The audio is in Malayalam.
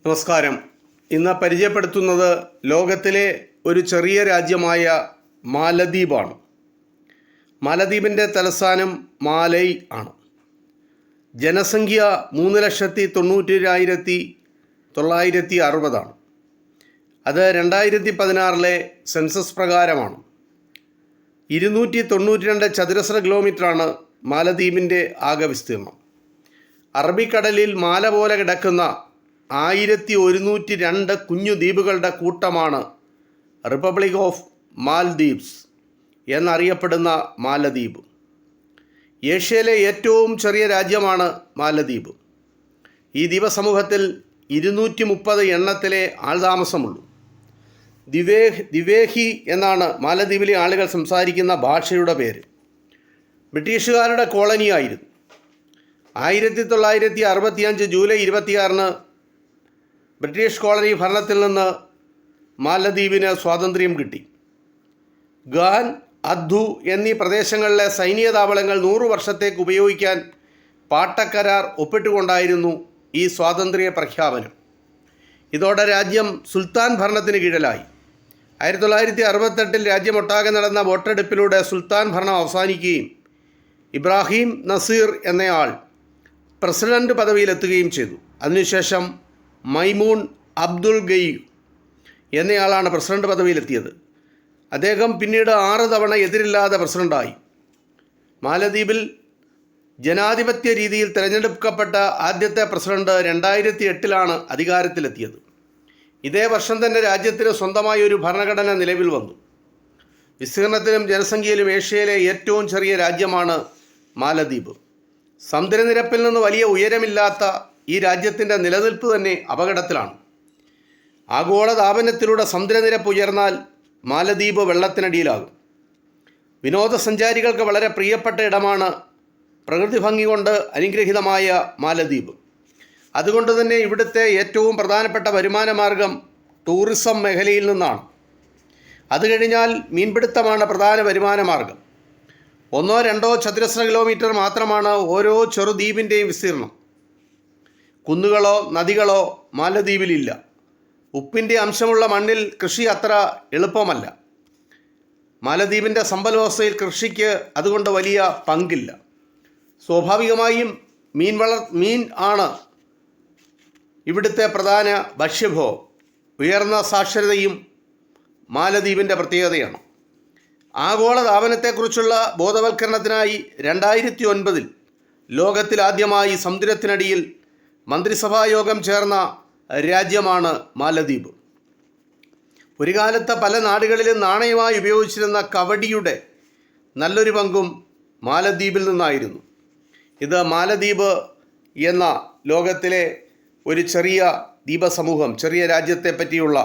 നമസ്കാരം. ഇന്ന് പരിചയപ്പെടുത്തുന്നത് ലോകത്തിലെ ഒരു ചെറിയ രാജ്യമായ മാലദ്വീപാണ്. മാലദ്വീപിൻ്റെ തലസ്ഥാനം മാലൈ ആണ്. ജനസംഖ്യ 3,90,960 ആണ്. അത് 2016 സെൻസസ് പ്രകാരമാണ്. 292 ചതുരശ്ര കിലോമീറ്ററാണ് മാലദ്വീപിൻ്റെ ആകെ വിസ്തീർണം. അറബിക്കടലിൽ മാല പോലെ കിടക്കുന്ന 1102 കുഞ്ഞു ദ്വീപുകളുടെ കൂട്ടമാണ് റിപ്പബ്ലിക് ഓഫ് മാൽദീവ്സ് എന്നറിയപ്പെടുന്ന മാലദ്വീപ്. ഏഷ്യയിലെ ഏറ്റവും ചെറിയ രാജ്യമാണ് മാലദ്വീപ്. ഈ ദ്വീപസമൂഹത്തിൽ 230 എണ്ണത്തിലെ ആൾതാമസമുള്ളൂ. ദ്വിവേഹി എന്നാണ് മാലദ്വീപിലെ ആളുകൾ സംസാരിക്കുന്ന ഭാഷയുടെ പേര്. ബ്രിട്ടീഷുകാരുടെ കോളനിയായിരുന്നു. 1965 ജൂലൈ 26 ബ്രിട്ടീഷ് കോളനി ഭരണത്തിൽ നിന്ന് മാലദ്വീപിന് സ്വാതന്ത്ര്യം കിട്ടി. ഗാൻ, അദ്ദു എന്നീ പ്രദേശങ്ങളിലെ സൈനിക താവളങ്ങൾ 100 വർഷത്തേക്ക് ഉപയോഗിക്കാൻ പാട്ടക്കരാർ ഒപ്പിട്ടുകൊണ്ടായിരുന്നു ഈ സ്വാതന്ത്ര്യ പ്രഖ്യാപനം. ഇതോടെ രാജ്യം സുൽത്താൻ ഭരണത്തിന് കീഴിലായി. 1968 രാജ്യമൊട്ടാകെ നടന്ന വോട്ടെടുപ്പിലൂടെ സുൽത്താൻ ഭരണം അവസാനിക്കുകയും ഇബ്രാഹിം നസീർ എന്നയാൾ പ്രസിഡന്റ് പദവിയിലെത്തുകയും ചെയ്തു. അതിനുശേഷം മൈമൂൺ അബ്ദുൽ ഗയ്യ് എന്നയാളാണ് പ്രസിഡന്റ് പദവിയിലെത്തിയത്. അദ്ദേഹം പിന്നീട് 6 തവണ എതിരില്ലാതെ പ്രസിഡന്റായി. മാലദ്വീപിൽ ജനാധിപത്യ രീതിയിൽ തിരഞ്ഞെടുക്കപ്പെട്ട ആദ്യത്തെ പ്രസിഡന്റ് 2008 അധികാരത്തിലെത്തിയത്. ഇതേ വർഷം തന്നെ രാജ്യത്തിന് സ്വന്തമായ ഒരു ഭരണഘടന നിലവിൽ വന്നു. വിസ്തീർണത്തിലും ജനസംഖ്യയിലും ഏഷ്യയിലെ ഏറ്റവും ചെറിയ രാജ്യമാണ് മാലദ്വീപ്. സമുദ്രനിരപ്പിൽ നിന്ന് വലിയ ഉയരമില്ലാത്ത ഈ രാജ്യത്തിൻ്റെ നിലനിൽപ്പ് തന്നെ അപകടത്തിലാണ്. ആഗോളതാപനത്തിലൂടെ സമുദ്രനിരപ്പ് ഉയർന്നാൽ മാലദ്വീപ് വെള്ളത്തിനടിയിലാകും. വിനോദസഞ്ചാരികൾക്ക് വളരെ പ്രിയപ്പെട്ട ഇടമാണ് പ്രകൃതി ഭംഗി കൊണ്ട് അനുഗ്രഹീതമായ മാലദ്വീപ്. അതുകൊണ്ട് തന്നെ ഇവിടുത്തെ ഏറ്റവും പ്രധാനപ്പെട്ട വരുമാന മാർഗം ടൂറിസം മേഖലയിൽ നിന്നാണ്. അത് കഴിഞ്ഞാൽ മീൻപിടുത്തമാണ് പ്രധാന വരുമാന മാർഗം. 1-2 ചതുരശ്ര കിലോമീറ്റർ മാത്രമാണ് ഓരോ ചെറുദ്വീപിൻ്റെയും വിസ്തീർണം. കുന്നുകളോ നദികളോ മാലദ്വീപിലില്ല. ഉപ്പിൻ്റെ അംശമുള്ള മണ്ണിൽ കൃഷി അത്ര എളുപ്പമല്ല. മാലദ്വീപിൻ്റെ സമ്പദ്വ്യവസ്ഥയിൽ കൃഷിക്ക് അതുകൊണ്ട് വലിയ പങ്കില്ല. സ്വാഭാവികമായും മീൻ ആണ് ഇവിടുത്തെ പ്രധാന ഭക്ഷ്യഭോഗം. ഉയർന്ന സാക്ഷരതയും മാലദ്വീപിൻ്റെ പ്രത്യേകതയാണ്. ആഗോളതാപനത്തെക്കുറിച്ചുള്ള ബോധവൽക്കരണത്തിനായി 2009 ലോകത്തിലാദ്യമായി സമുദ്രത്തിനടിയിൽ മന്ത്രിസഭാ യോഗം ചേർന്ന രാജ്യമാണ് മാലദ്വീപ്. ഒരു കാലത്ത് പല നാടുകളിലും നാണയമായി ഉപയോഗിച്ചിരുന്ന കവടിയുടെ നല്ലൊരു പങ്കും മാലദ്വീപിൽ നിന്നായിരുന്നു. ഇത് മാലദ്വീപ് എന്ന ലോകത്തിലെ ഒരു ചെറിയ ദ്വീപസമൂഹം, ചെറിയ രാജ്യത്തെ പറ്റിയുള്ള